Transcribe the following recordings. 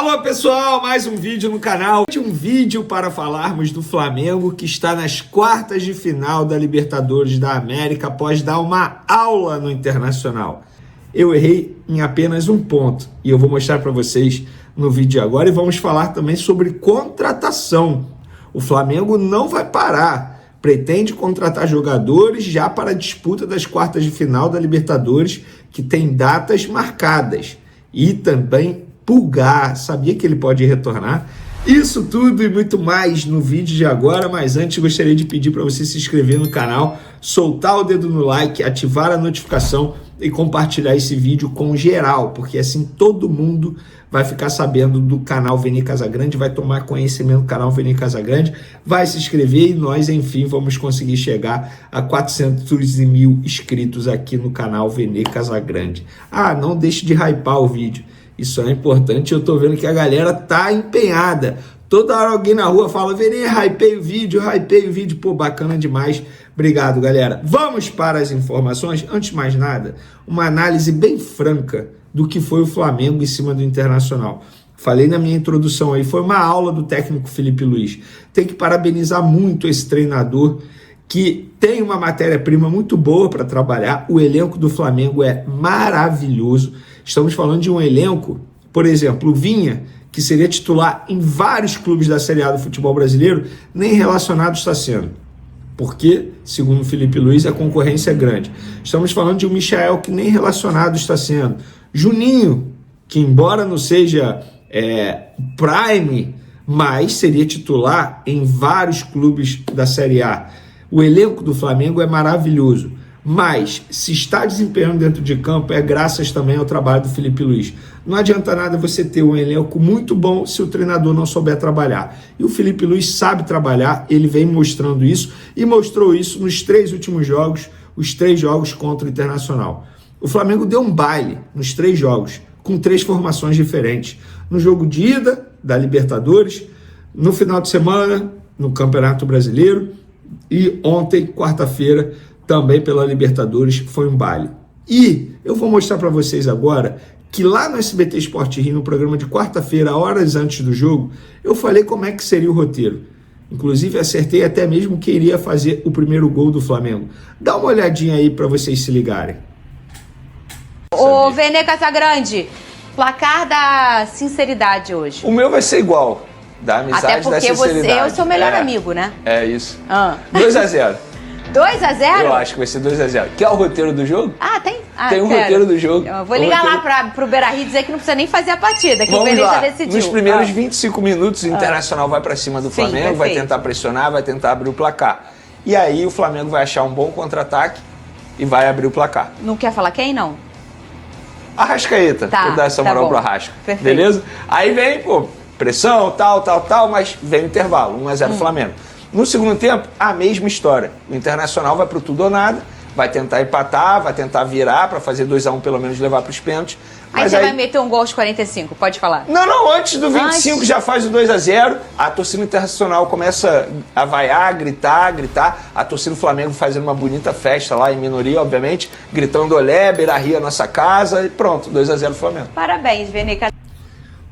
Alô pessoal, mais um vídeo no canal. Um vídeo para falarmos do Flamengo que está nas quartas de final da Libertadores da América após dar uma aula no Internacional. Eu errei em apenas um ponto e eu vou mostrar para vocês no vídeo de agora, e vamos falar também sobre contratação. O Flamengo não vai parar, pretende contratar jogadores já para a disputa das quartas de final da Libertadores, que tem datas marcadas, e também Pulgar, sabia que ele pode retornar? Isso tudo e muito mais no vídeo de agora, mas antes gostaria de pedir para você se inscrever no canal, soltar o dedo no like, ativar a notificação e compartilhar esse vídeo com geral, porque assim todo mundo vai ficar sabendo do canal Vene Casagrande, vai tomar conhecimento do canal Vene Casagrande, vai se inscrever e nós, enfim, vamos conseguir chegar a 400 mil inscritos aqui no canal Vene Casagrande. Ah, não deixe de hypar o vídeo. Isso é importante, eu tô vendo que a galera tá empenhada. Toda hora alguém na rua fala, Vene, hypei o vídeo, pô, bacana demais. Obrigado, galera. Vamos para as informações. Antes de mais nada, uma análise bem franca do que foi o Flamengo em cima do Internacional. Falei na minha introdução aí, foi uma aula do técnico Felipe Luiz. Tem que parabenizar muito esse treinador, que tem uma matéria-prima muito boa para trabalhar. O elenco do Flamengo é maravilhoso. Estamos falando de um elenco, por exemplo, o Vinha, que seria titular em vários clubes da Série A do futebol brasileiro, nem relacionado está sendo. Porque, segundo o Felipe Luiz, a concorrência é grande. Estamos falando de um Michael que nem relacionado está sendo. Juninho, que embora não seja prime, mas seria titular em vários clubes da Série A. O elenco do Flamengo é maravilhoso, mas se está desempenhando dentro de campo é graças também ao trabalho do Felipe Luiz. Não adianta nada você ter um elenco muito bom se o treinador não souber trabalhar. E o Felipe Luiz sabe trabalhar, ele vem mostrando isso e mostrou isso nos 3 últimos jogos, os 3 jogos contra o Internacional. O Flamengo deu um baile nos 3 jogos, com 3 formações diferentes. No jogo de ida da Libertadores, no final de semana, no Campeonato Brasileiro, e ontem, quarta-feira, também pela Libertadores, foi um baile. E eu vou mostrar para vocês agora que lá no SBT Sport Rio, no programa de quarta-feira, horas antes do jogo, eu falei como é que seria o roteiro. Inclusive, acertei até mesmo quem iria fazer o primeiro gol do Flamengo. Dá uma olhadinha aí para vocês se ligarem. Ô, Vene Casagrande, placar da sinceridade hoje. O meu vai ser igual. Da amizade, até porque da sinceridade. Você é o seu melhor amigo, né? É isso. 2-0. 2-0? Eu acho que vai ser 2-0. Quer o roteiro do jogo? Ah, tem? Tem um roteiro do jogo. Eu vou ligar lá pro Beira-Rio e dizer que não precisa nem fazer a partida, que Vamos o Vene lá. já decidiu. Nos primeiros 25 minutos, o Internacional vai para cima do Flamengo, vai tentar pressionar, vai tentar abrir o placar. E aí o Flamengo vai achar um bom contra-ataque e vai abrir o placar. Não quer falar quem, não? Arrascaeta. Tá, vou dar essa moral pro Arrasca. Perfeito. Beleza? Aí vem, pressão, tal, mas vem o intervalo, 1-0 Flamengo. No segundo tempo, a mesma história. O Internacional vai pro tudo ou nada, vai tentar empatar, vai tentar virar para fazer 2-1 pelo menos, levar para os pênaltis. Aí você vai meter um gol aos 45, pode falar. Não, antes do 25 já faz o 2-0, a torcida Internacional começa a vaiar, gritar, a torcida do Flamengo fazendo uma bonita festa lá, em minoria, obviamente, gritando olé, Beira-Rio, a nossa casa, e pronto, 2-0 Flamengo. Parabéns, Vene.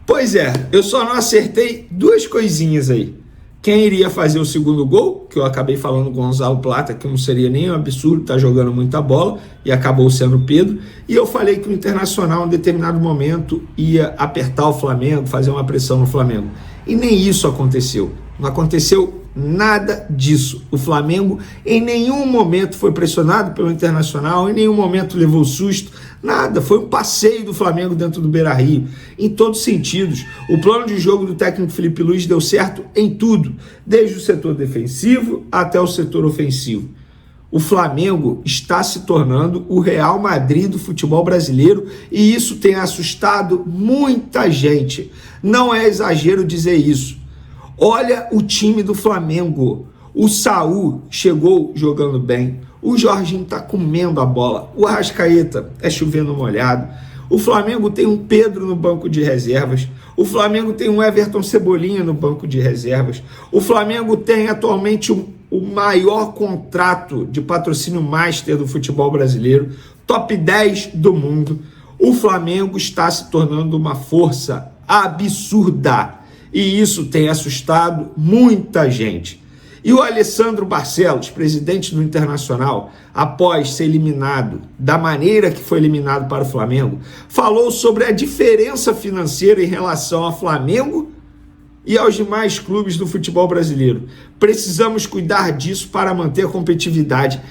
Pois é, eu só não acertei 2 coisinhas aí. Quem iria fazer o segundo gol, que eu acabei falando com o Gonzalo Plata, que não seria nem um absurdo, tá jogando muita bola, e acabou sendo o Pedro. E eu falei que o Internacional, em determinado momento, ia apertar o Flamengo, fazer uma pressão no Flamengo. E nem isso aconteceu. Não aconteceu nada disso. O Flamengo em nenhum momento foi pressionado pelo Internacional, em nenhum momento levou susto, nada. Foi um passeio do Flamengo dentro do Beira-Rio, em todos os sentidos. O plano de jogo do técnico Felipe Luiz deu certo em tudo, desde o setor defensivo até o setor ofensivo. O Flamengo está se tornando o Real Madrid do futebol brasileiro e isso tem assustado muita gente. Não é exagero dizer isso. Olha o time do Flamengo. O Saúl chegou jogando bem. O Jorginho está comendo a bola. O Arrascaeta é chovendo molhado. O Flamengo tem um Pedro no banco de reservas. O Flamengo tem um Everton Cebolinha no banco de reservas. O Flamengo tem atualmente o maior contrato de patrocínio master do futebol brasileiro. Top 10 do mundo. O Flamengo está se tornando uma força absurda. E isso tem assustado muita gente. E o Alessandro Barcelos, presidente do Internacional, após ser eliminado da maneira que foi eliminado para o Flamengo, falou sobre a diferença financeira em relação ao Flamengo e aos demais clubes do futebol brasileiro. Precisamos cuidar disso para manter a competitividade.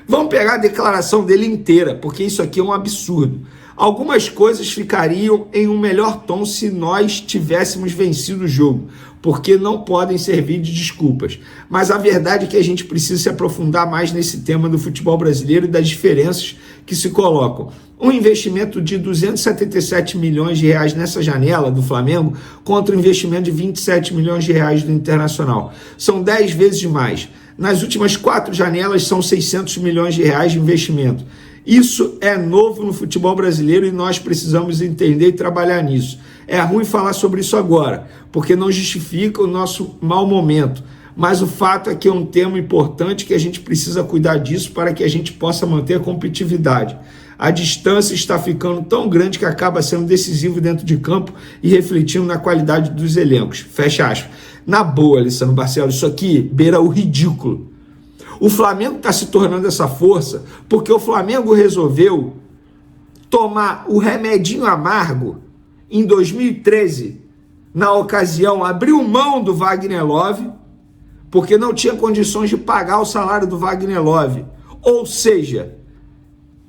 Vamos pegar a declaração dele inteira, porque isso aqui é um absurdo. Algumas coisas ficariam em um melhor tom se nós tivéssemos vencido o jogo, porque não podem servir de desculpas. Mas a verdade é que a gente precisa se aprofundar mais nesse tema do futebol brasileiro e das diferenças que se colocam. Um investimento de 277 milhões de reais nessa janela do Flamengo contra um investimento de 27 milhões de reais do Internacional. São 10 vezes mais. Nas últimas 4 janelas são 600 milhões de reais de investimento. Isso é novo no futebol brasileiro e nós precisamos entender e trabalhar nisso. É ruim falar sobre isso agora, porque não justifica o nosso mau momento. Mas o fato é que é um tema importante que a gente precisa cuidar disso para que a gente possa manter a competitividade. A distância está ficando tão grande que acaba sendo decisivo dentro de campo e refletindo na qualidade dos elencos. Fecha aspas. Na boa, Alessandro Barcelos, isso aqui beira o ridículo. O Flamengo está se tornando essa força porque o Flamengo resolveu tomar o remedinho amargo em 2013. Na ocasião, abriu mão do Wagner Love porque não tinha condições de pagar o salário do Wagner Love. Ou seja,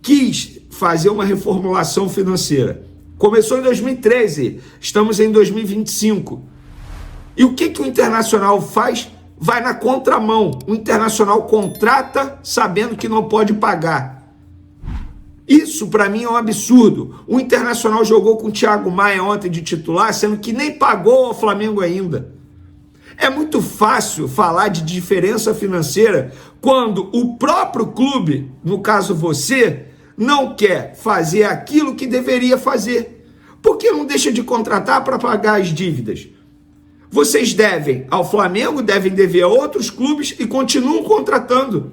quis fazer uma reformulação financeira. Começou em 2013, estamos em 2025. E o que o Internacional faz? Vai na contramão. O Internacional contrata sabendo que não pode pagar. Isso para mim é um absurdo. O Internacional jogou com o Thiago Maia ontem de titular, sendo que nem pagou ao Flamengo ainda. É muito fácil falar de diferença financeira quando o próprio clube, no caso você, não quer fazer aquilo que deveria fazer. Por que não deixa de contratar para pagar as dívidas? Vocês devem ao Flamengo, devem dever a outros clubes e continuam contratando.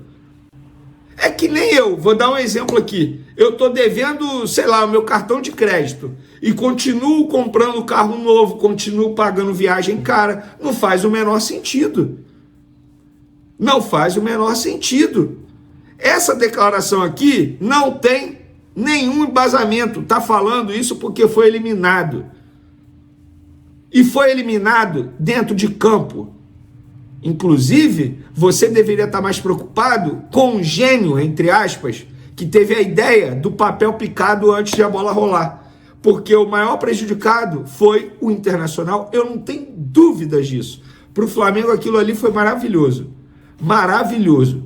É que nem eu, vou dar um exemplo aqui. Eu estou devendo, sei lá, o meu cartão de crédito e continuo comprando carro novo, continuo pagando viagem cara. Não faz o menor sentido. Não faz o menor sentido. Essa declaração aqui não tem nenhum embasamento. Está falando isso porque foi eliminado. E foi eliminado dentro de campo. Inclusive, você deveria estar mais preocupado com um gênio, entre aspas, que teve a ideia do papel picado antes de a bola rolar. Porque o maior prejudicado foi o Internacional. Eu não tenho dúvidas disso. Para o Flamengo aquilo ali foi maravilhoso. Maravilhoso.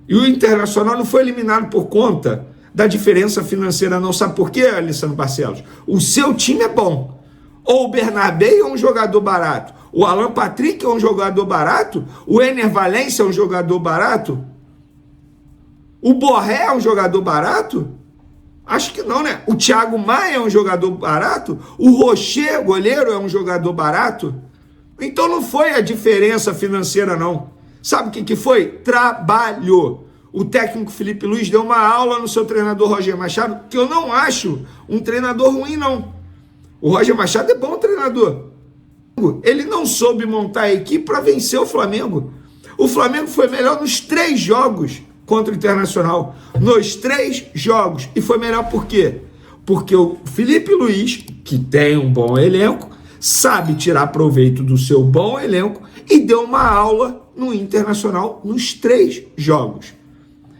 E o Internacional não foi eliminado por conta da diferença financeira, não. Sabe por quê, Alessandro Barcelos? O seu time é bom. Ou o Bernabé é um jogador barato, o Alan Patrick é um jogador barato, o Ener Valencia é um jogador barato, o Borré é um jogador barato? Acho que não, né? O Thiago Maia é um jogador barato, o Rocher, goleiro, é um jogador barato. Então não foi a diferença financeira, não. Sabe o que foi? Trabalho. O técnico Felipe Luiz deu uma aula no seu treinador Roger Machado, que eu não acho um treinador ruim, não. O Roger Machado é bom treinador. Ele não soube montar a equipe para vencer o Flamengo. O Flamengo foi melhor nos 3 jogos contra o Internacional. Nos 3 jogos. E foi melhor por quê? Porque o Felipe Luiz, que tem um bom elenco, sabe tirar proveito do seu bom elenco e deu uma aula no Internacional nos 3 jogos.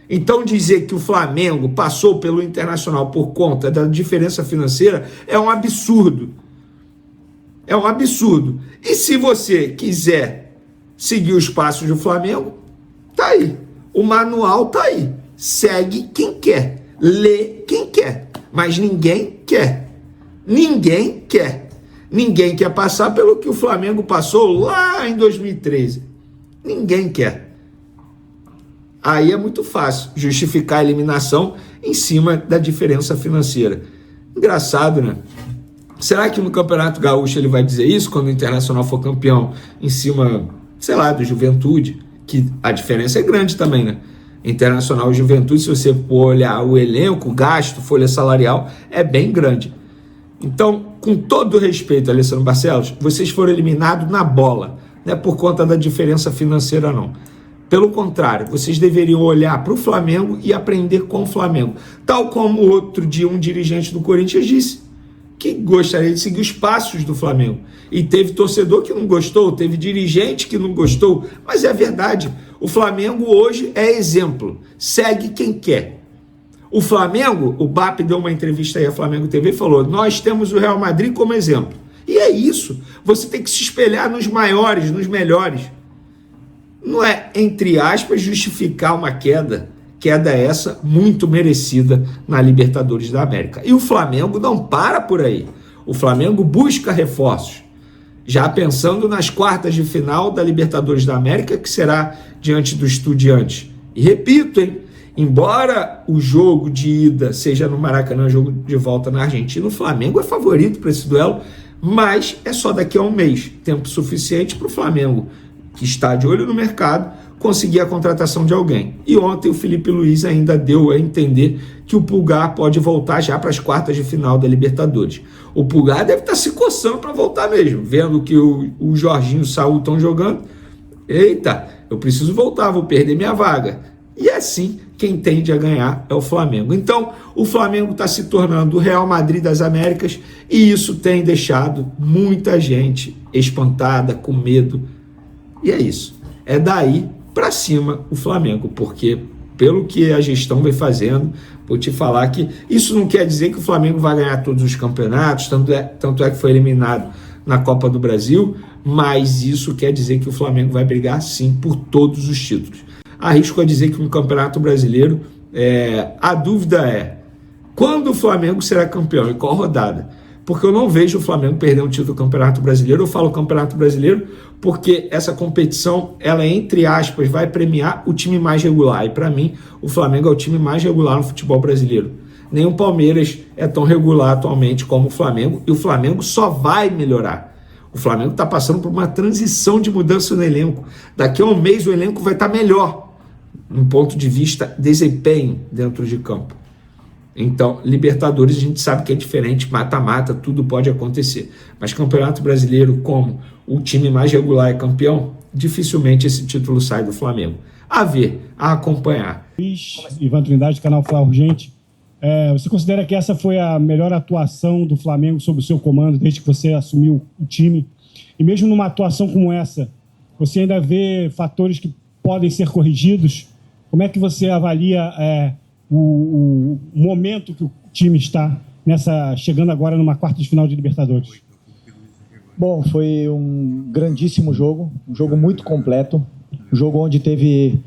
Então dizer que o Flamengo passou pelo Internacional por conta da diferença financeira é um absurdo. É um absurdo. E se você quiser seguir os passos do Flamengo, tá aí. O manual tá aí. Segue quem quer. Lê quem quer. Mas ninguém quer. Ninguém quer. Ninguém quer passar pelo que o Flamengo passou lá em 2013. Ninguém quer. Aí é muito fácil justificar a eliminação em cima da diferença financeira. Engraçado, né? Será que no Campeonato Gaúcho ele vai dizer isso quando o Internacional for campeão em cima, sei lá, do Juventude? Que a diferença é grande também, né? Internacional e Juventude, se você for olhar o elenco, gasto, folha salarial, é bem grande. Então, Com todo respeito, Alessandro Barcelos, vocês foram eliminados na bola, não é por conta da diferença financeira, não. Pelo contrário, vocês deveriam olhar para o Flamengo e aprender com o Flamengo. Tal como outro dia um dirigente do Corinthians disse que gostaria de seguir os passos do Flamengo. E teve torcedor que não gostou, teve dirigente que não gostou, mas é a verdade. O Flamengo hoje é exemplo, segue quem quer. O Flamengo, o BAP deu uma entrevista aí à Flamengo TV e falou, nós temos o Real Madrid como exemplo. E é isso, você tem que se espelhar nos maiores, nos melhores. Não é, entre aspas, justificar uma queda essa muito merecida na Libertadores da América. E o Flamengo não para por aí. O Flamengo busca reforços, já pensando nas quartas de final da Libertadores da América, que será diante do Estudiantes. E repito, hein, embora o jogo de ida seja no Maracanã, jogo de volta na Argentina, o Flamengo é favorito para esse duelo, mas é só daqui a um mês, tempo suficiente para o Flamengo, que está de olho no mercado, conseguir a contratação de alguém. E ontem o Felipe Luiz ainda deu a entender que o Pulgar pode voltar já para as quartas de final da Libertadores. O Pulgar deve estar se coçando para voltar mesmo, vendo que o Jorginho e o Saúl estão jogando. Eita, eu preciso voltar, vou perder minha vaga. E assim, quem tende a ganhar é o Flamengo. Então, o Flamengo está se tornando o Real Madrid das Américas e isso tem deixado muita gente espantada, com medo. E é isso. É daí para cima o Flamengo, porque pelo que a gestão vem fazendo, vou te falar que isso não quer dizer que o Flamengo vai ganhar todos os campeonatos, tanto é que foi eliminado na Copa do Brasil, mas isso quer dizer que o Flamengo vai brigar sim por todos os títulos. Arrisco a dizer que no Campeonato Brasileiro, a dúvida é quando o Flamengo será campeão e qual rodada? Porque eu não vejo o Flamengo perder um título do Campeonato Brasileiro. Eu falo Campeonato Brasileiro porque essa competição, ela entre aspas, vai premiar o time mais regular. E para mim, o Flamengo é o time mais regular no futebol brasileiro. Nem o Palmeiras é tão regular atualmente como o Flamengo. E o Flamengo só vai melhorar. O Flamengo está passando por uma transição de mudança no elenco. Daqui a um mês o elenco vai estar melhor, no ponto de vista desempenho dentro de campo. Então, Libertadores a gente sabe que é diferente, mata-mata, tudo pode acontecer. Mas Campeonato Brasileiro, como o time mais regular é campeão, dificilmente esse título sai do Flamengo. A ver, a acompanhar. Ivan Trindade, canal Fla Urgente. Você considera que essa foi a melhor atuação do Flamengo sob o seu comando desde que você assumiu o time? E mesmo numa atuação como essa, você ainda vê fatores que podem ser corrigidos? Como é que você avalia o momento que o time está chegando agora numa quarta de final de Libertadores? Bom, foi um grandíssimo jogo, um jogo muito completo, um jogo onde teve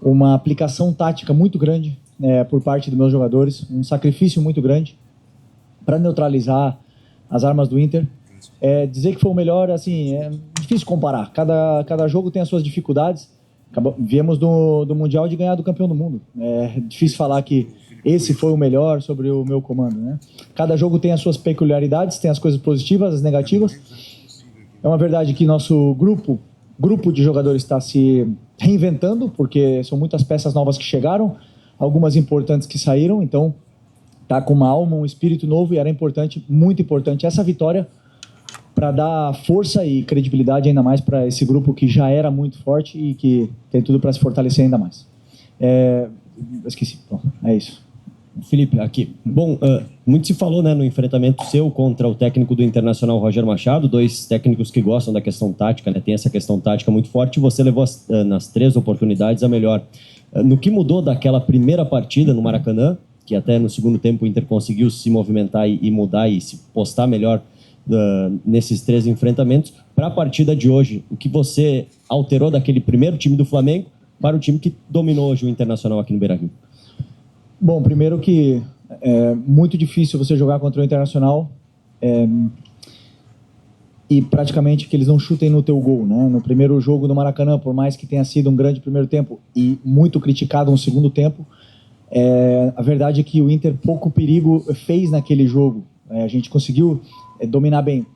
uma aplicação tática muito grande por parte dos meus jogadores, um sacrifício muito grande para neutralizar as armas do Inter. Dizer que foi o melhor, assim, é difícil comparar, cada jogo tem as suas dificuldades. Viemos do Mundial de ganhar do campeão do mundo. É difícil falar que esse foi o melhor sobre o meu comando, né? Cada jogo tem as suas peculiaridades, tem as coisas positivas, as negativas. É uma verdade que nosso grupo de jogadores está se reinventando, porque são muitas peças novas que chegaram, algumas importantes que saíram, então está com uma alma, um espírito novo e era importante, muito importante essa vitória para dar força e credibilidade ainda mais para esse grupo que já era muito forte e que tem tudo para se fortalecer ainda mais. Esqueci. Bom, é isso. Felipe, aqui. Bom, muito se falou, né, no enfrentamento seu contra o técnico do Internacional, Roger Machado, dois técnicos que gostam da questão tática, né, tem essa questão tática muito forte, e você levou nas 3 oportunidades a melhor. No que mudou daquela primeira partida no Maracanã, que até no segundo tempo o Inter conseguiu se movimentar e mudar e se postar melhor nesses 3 enfrentamentos, para a partida de hoje, o que você alterou daquele primeiro time do Flamengo para o time que dominou hoje o Internacional aqui no Beira-Rio? Bom, primeiro que é muito difícil você jogar contra o Internacional e praticamente que eles não chutem no teu gol, né? No primeiro jogo do Maracanã, por mais que tenha sido um grande primeiro tempo e muito criticado um segundo tempo, a verdade é que o Inter pouco perigo fez naquele jogo. A gente conseguiu dominar bem.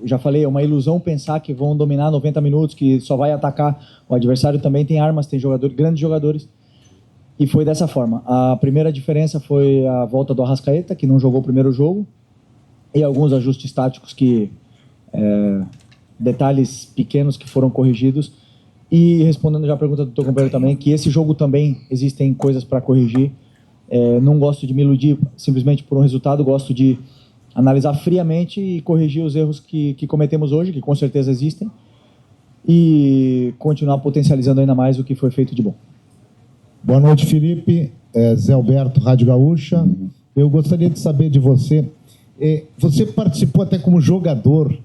Já falei, é uma ilusão pensar que vão dominar 90 minutos, que só vai atacar. O adversário também tem armas, tem grandes jogadores. E foi dessa forma. A primeira diferença foi a volta do Arrascaeta, que não jogou o primeiro jogo. e alguns ajustes táticos detalhes pequenos que foram corrigidos. E respondendo já a pergunta do teu companheiro também, que esse jogo também existem coisas para corrigir. Não gosto de me iludir simplesmente por um resultado, gosto de analisar friamente e corrigir os erros que cometemos hoje, que com certeza existem, e continuar potencializando ainda mais o que foi feito de bom. Boa noite, Felipe. Zé Alberto, Rádio Gaúcha. Eu gostaria de saber de você. Você participou até como jogador.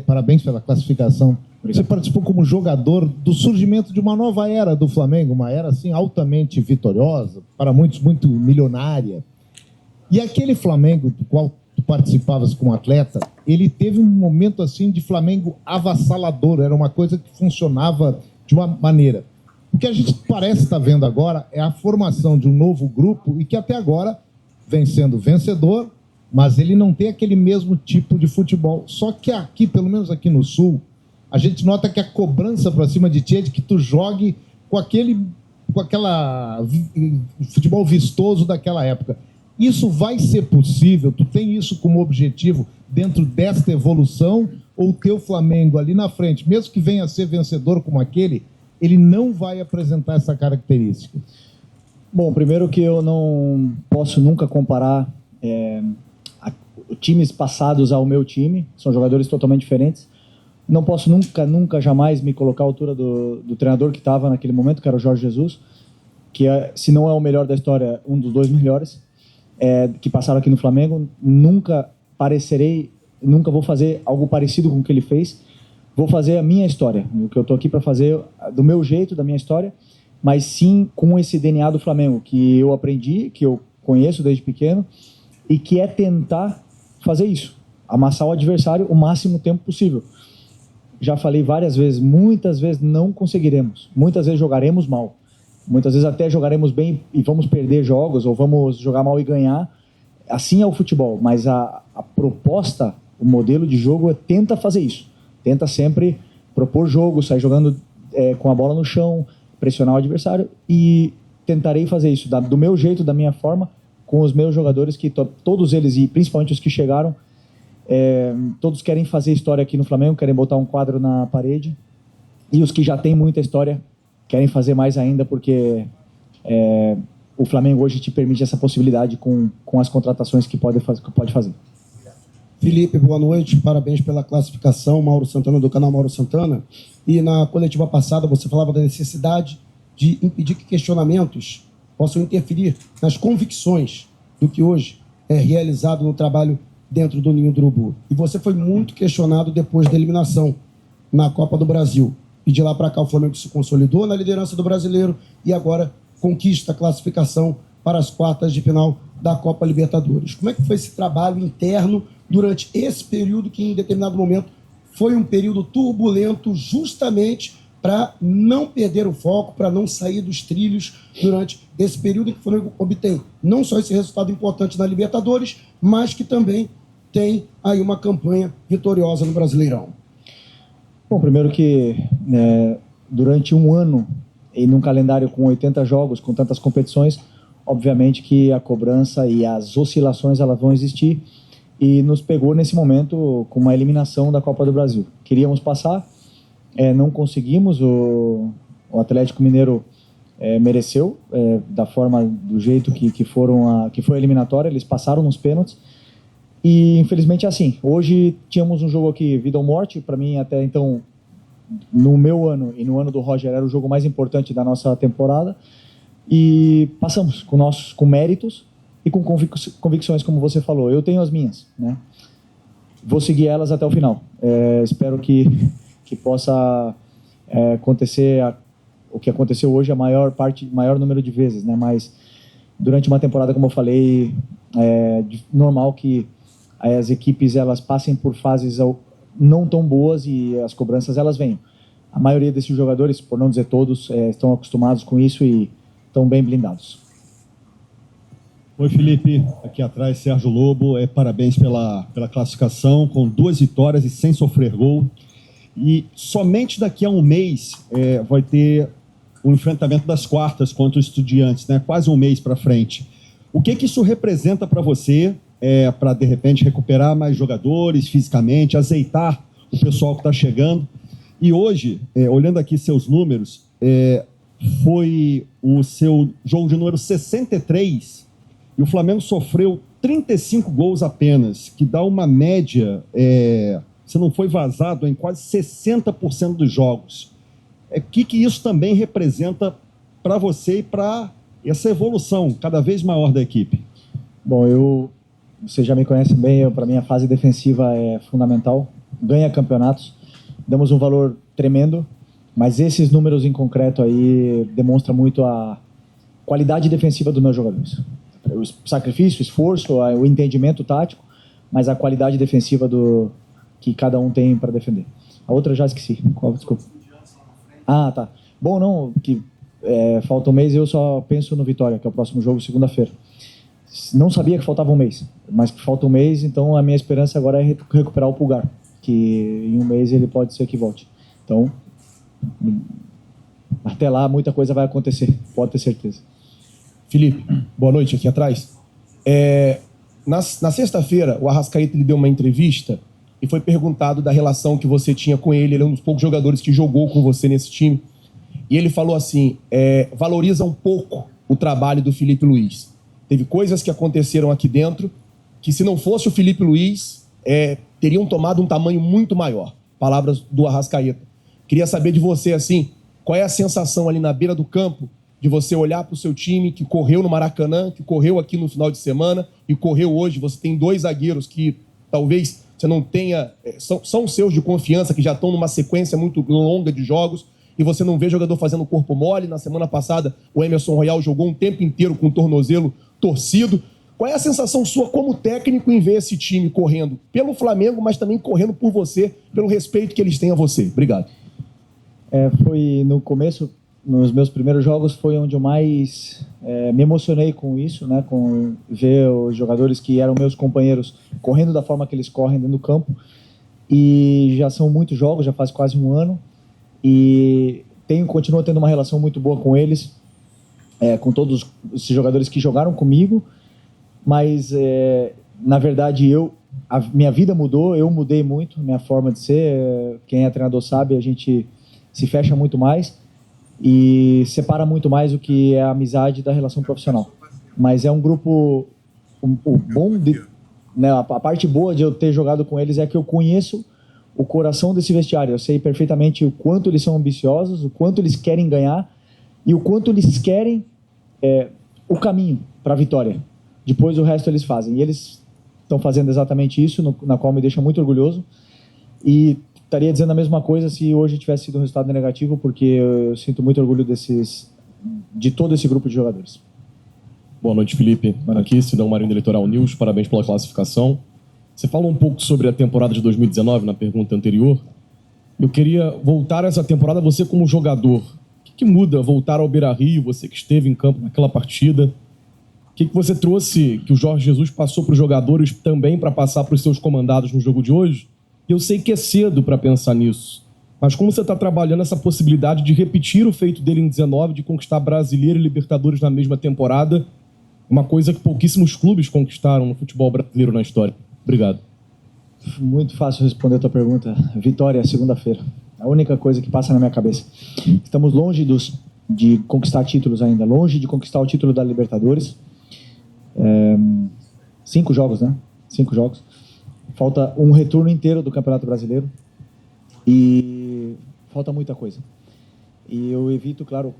Parabéns pela classificação. Obrigado. Você participou como jogador do surgimento de uma nova era do Flamengo, uma era assim altamente vitoriosa, para muitos muito milionária. E aquele Flamengo do qual tu participavas como atleta, ele teve um momento assim de Flamengo avassalador, era uma coisa que funcionava de uma maneira. O que a gente parece estar vendo agora é a formação de um novo grupo e que até agora vem sendo vencedor, mas ele não tem aquele mesmo tipo de futebol. Só que aqui, pelo menos aqui no Sul, a gente nota que a cobrança para cima de ti é de que tu jogue com aquela futebol vistoso daquela época. Isso vai ser possível? Tu tem isso como objetivo dentro desta evolução? Ou o teu Flamengo ali na frente, mesmo que venha a ser vencedor como aquele, ele não vai apresentar essa característica? Bom, primeiro que eu não posso nunca comparar times passados ao meu time, são jogadores totalmente diferentes. Não posso nunca, jamais me colocar à altura do treinador que estava naquele momento, que era o Jorge Jesus, que se não é o melhor da história, um dos 2 melhores, que passaram aqui no Flamengo. Nunca vou fazer algo parecido com o que ele fez. Vou fazer a minha história, o que eu estou aqui para fazer do meu jeito, da minha história, mas sim com esse DNA do Flamengo, que eu aprendi, que eu conheço desde pequeno, e que é tentar fazer isso, amassar o adversário o máximo tempo possível. Já falei várias vezes, muitas vezes não conseguiremos, muitas vezes jogaremos mal, muitas vezes até jogaremos bem e vamos perder jogos, ou vamos jogar mal e ganhar. Assim é o futebol, mas a proposta, o modelo de jogo tenta fazer isso. Tenta sempre propor jogo, sair jogando com a bola no chão, pressionar o adversário, e tentarei fazer isso do meu jeito, da minha forma, com os meus jogadores, que todos eles, e principalmente os que chegaram, todos querem fazer história aqui no Flamengo, querem botar um quadro na parede, e os que já têm muita história querem fazer mais ainda, porque o Flamengo hoje te permite essa possibilidade com as contratações que pode fazer. Felipe, boa noite, parabéns pela classificação. Mauro Santana, do canal Mauro Santana. E na coletiva passada você falava da necessidade de impedir que questionamentos possam interferir nas convicções do que hoje é realizado no trabalho dentro do Ninho do Urubu. E você foi muito questionado depois da eliminação na Copa do Brasil. E de lá para cá o Flamengo se consolidou na liderança do Brasileiro e agora conquista a classificação para as quartas de final da Copa Libertadores. Como é que foi esse trabalho interno durante esse período que, em determinado momento, foi um período turbulento, justamente para não perder o foco, para não sair dos trilhos durante esse período em que o Flamengo obtém não só esse resultado importante na Libertadores, mas que também tem aí uma campanha vitoriosa no Brasileirão? Bom, primeiro que durante um ano, e num calendário com 80 jogos, com tantas competições, obviamente que a cobrança e as oscilações elas vão existir, e nos pegou nesse momento com uma eliminação da Copa do Brasil. Queríamos passar, não conseguimos, o Atlético Mineiro mereceu, da forma, do jeito que foi a eliminatória, eles passaram nos pênaltis, e infelizmente é assim. Hoje tínhamos um jogo aqui, vida ou morte, para mim até então, no meu ano e no ano do Roger, era o jogo mais importante da nossa temporada, e passamos com méritos e com convicções, como você falou. Eu tenho as minhas, né? Vou seguir elas até o final. Espero que possa acontecer o que aconteceu hoje, maior número de vezes, né? Mas durante uma temporada, como eu falei, é normal que as equipes elas passem por fases não tão boas e as cobranças elas venham. A maioria desses jogadores, por não dizer todos, estão acostumados com isso e estão bem blindados. Oi, Felipe, aqui atrás, Sérgio Lobo, parabéns pela classificação, com 2 vitórias e sem sofrer gol. E somente daqui a um mês vai ter o enfrentamento das quartas contra os Estudiantes, né? Quase um mês para frente. O que isso representa para você para, de repente, recuperar mais jogadores fisicamente, azeitar o pessoal que está chegando. E hoje, olhando aqui seus números, foi o seu jogo de número 63 e o Flamengo sofreu 35 gols apenas, que dá uma média, se não foi vazado, em quase 60% dos jogos. O que isso também representa para você e para essa evolução cada vez maior da equipe? Bom, você já me conhece bem, para mim a fase defensiva é fundamental, ganha campeonatos, damos um valor tremendo, mas esses números em concreto aí demonstram muito a qualidade defensiva dos meus jogadores. O sacrifício, o esforço, o entendimento tático, mas a qualidade defensiva que cada um tem para defender. A outra eu já esqueci. Qual? Desculpa. Ah, tá. Bom, não, que falta um mês, eu só penso no Vitória, que é o próximo jogo, segunda-feira. Não sabia que faltava um mês, mas que falta um mês, então a minha esperança agora é recuperar o Pulgar, que em um mês ele pode ser que volte. Então, até lá muita coisa vai acontecer, pode ter certeza. Felipe, boa noite aqui atrás. Na sexta-feira, o Arrascaeta lhe deu uma entrevista e foi perguntado da relação que você tinha com ele. Ele é um dos poucos jogadores que jogou com você nesse time. E ele falou assim, valoriza um pouco o trabalho do Felipe Luiz. Teve coisas que aconteceram aqui dentro que, se não fosse o Felipe Luiz, teriam tomado um tamanho muito maior. Palavras do Arrascaeta. Queria saber de você, assim, qual é a sensação ali na beira do campo de você olhar para o seu time que correu no Maracanã, que correu aqui no final de semana e correu hoje. Você tem 2 zagueiros que talvez você não tenha... São seus de confiança, que já estão numa sequência muito longa de jogos, e você não vê jogador fazendo corpo mole. Na semana passada, o Emerson Royal jogou um tempo inteiro com o tornozelo torcido. Qual é a sensação sua como técnico em ver esse time correndo pelo Flamengo, mas também correndo por você, pelo respeito que eles têm a você? Obrigado. Foi no começo, nos meus primeiros jogos, foi onde eu mais me emocionei com isso, né? Com ver os jogadores que eram meus companheiros correndo da forma que eles correm dentro do campo. E já são muitos jogos, já faz quase um ano. E continuo tendo uma relação muito boa com eles, com todos esses jogadores que jogaram comigo. Mas, na verdade, a minha vida mudou, eu mudei muito, minha forma de ser. Quem é treinador sabe, a gente se fecha muito mais e separa muito mais o que é a amizade da relação profissional. Mas é um grupo bom, né, a parte boa de eu ter jogado com eles é que eu conheço o coração desse vestiário. Eu sei perfeitamente o quanto eles são ambiciosos, o quanto eles querem ganhar e o quanto eles querem o caminho para a vitória. Depois o resto eles fazem. E eles estão fazendo exatamente isso, na qual me deixa muito orgulhoso. E estaria dizendo a mesma coisa se hoje tivesse sido um resultado negativo, porque eu sinto muito orgulho de todo esse grupo de jogadores. Boa noite, Felipe. Aqui, Sidão Marinho da Litoral News. Parabéns pela classificação. Você falou um pouco sobre a temporada de 2019 na pergunta anterior. Eu queria voltar a essa temporada, você como jogador. O que muda voltar ao Beira-Rio, você que esteve em campo naquela partida? O que você trouxe, que o Jorge Jesus passou para os jogadores também para passar para os seus comandados no jogo de hoje? Eu sei que é cedo para pensar nisso, mas como você está trabalhando essa possibilidade de repetir o feito dele em 19, de conquistar Brasileiro e Libertadores na mesma temporada, uma coisa que pouquíssimos clubes conquistaram no futebol brasileiro na história? Obrigado. Muito fácil responder a tua pergunta. Vitória, segunda-feira. A única coisa que passa na minha cabeça. Estamos longe de conquistar títulos ainda, longe de conquistar o título da Libertadores. 5 jogos, né? 5 jogos. Falta um retorno inteiro do Campeonato Brasileiro e falta muita coisa. E eu evito, claro,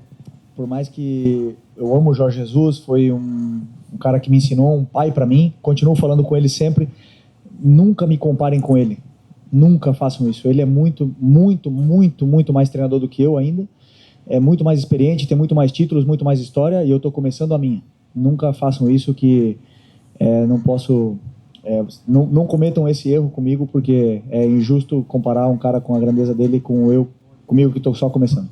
por mais que eu amo o Jorge Jesus, foi um cara que me ensinou, um pai para mim, continuo falando com ele sempre, nunca me comparem com ele, nunca façam isso. Ele é muito, muito, muito, muito mais treinador do que eu ainda, é muito mais experiente, tem muito mais títulos, muito mais história, e eu estou começando a minha. Nunca façam isso, que não posso... não cometam esse erro comigo, porque é injusto comparar um cara com a grandeza dele comigo que estou só começando.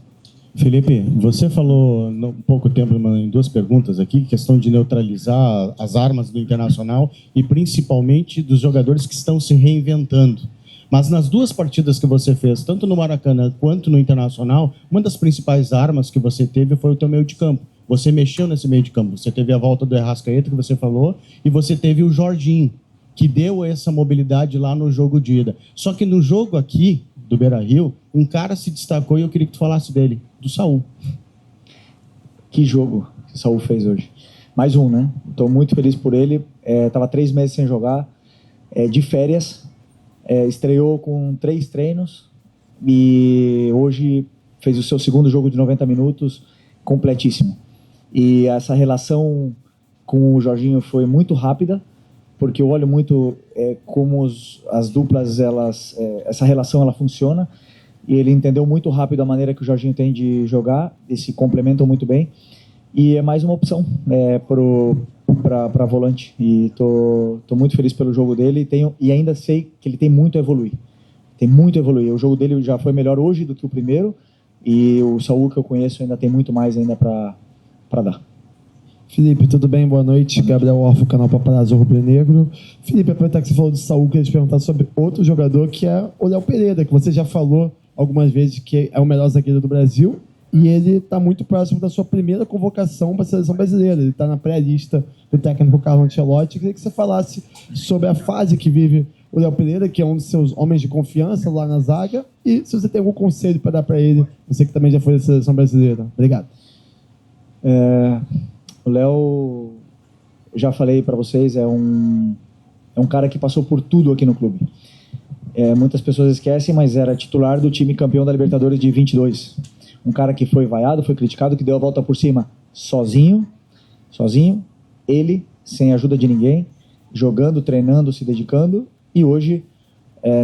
Felipe, você falou há pouco tempo em 2 perguntas aqui, questão de neutralizar as armas do Internacional e principalmente dos jogadores que estão se reinventando. Mas nas 2 partidas que você fez, tanto no Maracanã quanto no Internacional, uma das principais armas que você teve foi o teu meio de campo, Você mexeu nesse meio de campo. Você teve a volta do Arrascaeta, que você falou, e você teve o Jorginho, que deu essa mobilidade lá no jogo de ida. Só que no jogo aqui, do Beira-Rio, um cara se destacou e eu queria que tu falasse dele, do Saul. Que jogo que o Saul fez hoje. Mais um, né? Estou muito feliz por ele. Estava 3 meses sem jogar, de férias. Estreou com 3 treinos e hoje fez o seu segundo jogo de 90 minutos completíssimo. E essa relação com o Jorginho foi muito rápida, porque eu olho muito como as duplas, essa relação ela funciona, e ele entendeu muito rápido a maneira que o Jorginho tem de jogar, e se complementam muito bem, e é mais uma opção para volante, e tô muito feliz pelo jogo dele, e ainda sei que ele tem muito a evoluir. O jogo dele já foi melhor hoje do que o primeiro, e o Saul que eu conheço ainda tem muito mais ainda para dar. Felipe, tudo bem? Boa noite. Gabriel Orfo, canal Paparazzo Rubro Negro. Felipe, aproveitar que você falou do Saul, queria te perguntar sobre outro jogador, que é o Léo Pereira, que você já falou algumas vezes que é o melhor zagueiro do Brasil, e ele está muito próximo da sua primeira convocação para a seleção brasileira. Ele está na pré-lista do técnico Carlo Ancelotti. Queria que você falasse sobre a fase que vive o Léo Pereira, que é um dos seus homens de confiança lá na zaga, e se você tem algum conselho para dar para ele, você que também já foi da seleção brasileira. Obrigado. O Léo, já falei para vocês, é um cara que passou por tudo aqui no clube. Muitas pessoas esquecem, mas era titular do time campeão da Libertadores de 22. Um cara que foi vaiado, foi criticado, que deu a volta por cima sozinho, ele, sem ajuda de ninguém, jogando, treinando, se dedicando, e hoje,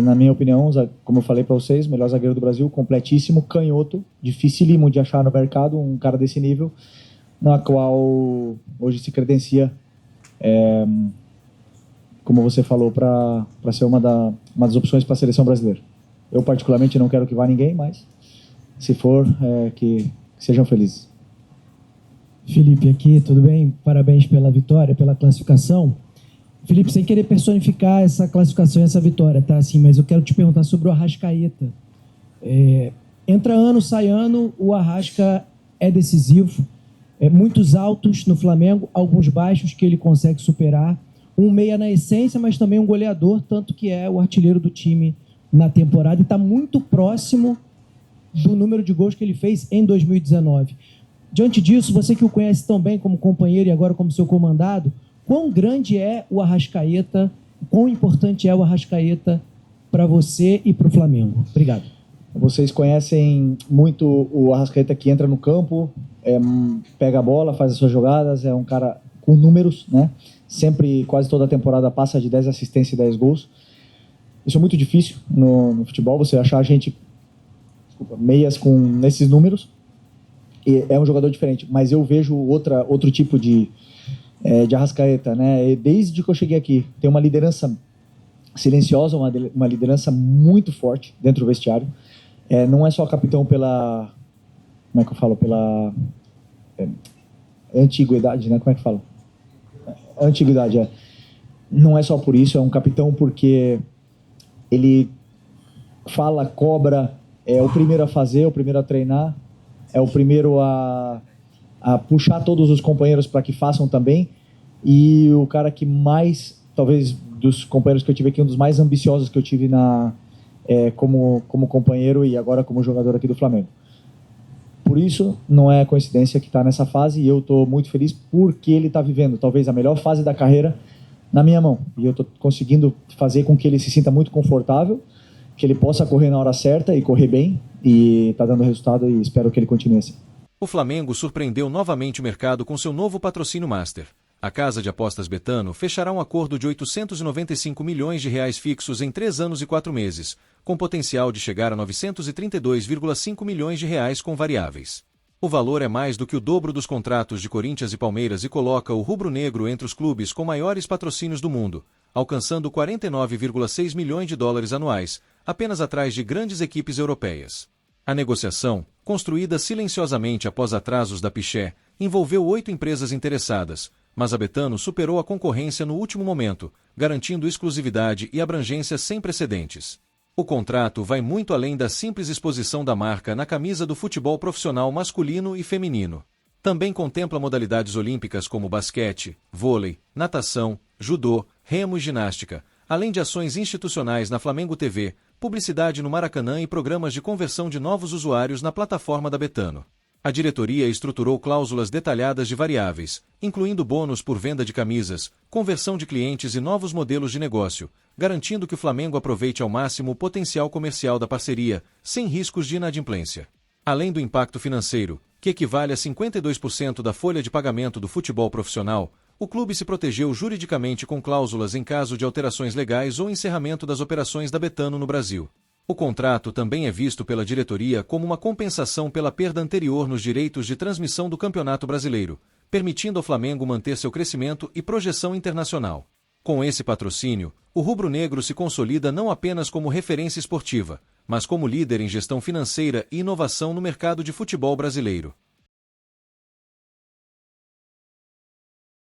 na minha opinião, como eu falei para vocês, melhor zagueiro do Brasil, completíssimo, canhoto, dificílimo de achar no mercado, um cara desse nível, na qual hoje se credencia, como você falou, para ser uma das opções para a seleção brasileira. Eu, particularmente, não quero que vá ninguém, mas se for, que sejam felizes. Felipe, aqui, tudo bem? Parabéns pela vitória, pela classificação. Felipe, sem querer personificar essa classificação e essa vitória, tá? Assim, mas eu quero te perguntar sobre o Arrascaeta. Entra ano, sai ano, o Arrasca é decisivo. Muitos altos no Flamengo, alguns baixos que ele consegue superar. Um meia na essência, mas também um goleador, tanto que é o artilheiro do time na temporada e está muito próximo do número de gols que ele fez em 2019. Diante disso, você que o conhece tão bem como companheiro e agora como seu comandado, quão grande é o Arrascaeta, quão importante é o Arrascaeta para você e para o Flamengo? Obrigado. Vocês conhecem muito o Arrascaeta, que entra no campo, pega a bola, faz as suas jogadas, é um cara com números, né? Sempre, quase toda a temporada, passa de 10 assistências e 10 gols. Isso é muito difícil no futebol, você achar meias com esses números. E é um jogador diferente, mas eu vejo outro tipo de Arrascaeta, né? E desde que eu cheguei aqui, tem uma liderança silenciosa, uma liderança muito forte dentro do vestiário. Não é só capitão pela... Como é que eu falo? Pela antiguidade, né? Como é que fala? Antiguidade, Não é só por isso, é um capitão porque ele fala, cobra, é o primeiro a fazer, é o primeiro a treinar, é o primeiro a puxar todos os companheiros para que façam também, e o cara que mais, talvez dos companheiros que eu tive aqui, um dos mais ambiciosos que eu tive como companheiro e agora como jogador aqui do Flamengo. Por isso, não é coincidência que está nessa fase, e eu estou muito feliz porque ele está vivendo talvez a melhor fase da carreira na minha mão. E eu estou conseguindo fazer com que ele se sinta muito confortável, que ele possa correr na hora certa e correr bem, e está dando resultado, e espero que ele continue assim. O Flamengo surpreendeu novamente o mercado com seu novo patrocínio Master. A casa de apostas Betano fechará um acordo de 895 milhões de reais fixos em 3 anos e 4 meses, com potencial de chegar a 932,5 milhões de reais com variáveis. O valor é mais do que o dobro dos contratos de Corinthians e Palmeiras e coloca o rubro-negro entre os clubes com maiores patrocínios do mundo, alcançando 49,6 milhões de dólares anuais, apenas atrás de grandes equipes europeias. A negociação, construída silenciosamente após atrasos da Piché, envolveu 8 empresas interessadas, mas a Betano superou a concorrência no último momento, garantindo exclusividade e abrangência sem precedentes. O contrato vai muito além da simples exposição da marca na camisa do futebol profissional masculino e feminino. Também contempla modalidades olímpicas como basquete, vôlei, natação, judô, remo e ginástica, além de ações institucionais na Flamengo TV, publicidade no Maracanã e programas de conversão de novos usuários na plataforma da Betano. A diretoria estruturou cláusulas detalhadas de variáveis, incluindo bônus por venda de camisas, conversão de clientes e novos modelos de negócio, garantindo que o Flamengo aproveite ao máximo o potencial comercial da parceria, sem riscos de inadimplência. Além do impacto financeiro, que equivale a 52% da folha de pagamento do futebol profissional, o clube se protegeu juridicamente com cláusulas em caso de alterações legais ou encerramento das operações da Betano no Brasil. O contrato também é visto pela diretoria como uma compensação pela perda anterior nos direitos de transmissão do Campeonato Brasileiro, permitindo ao Flamengo manter seu crescimento e projeção internacional. Com esse patrocínio, o rubro-negro se consolida não apenas como referência esportiva, mas como líder em gestão financeira e inovação no mercado de futebol brasileiro.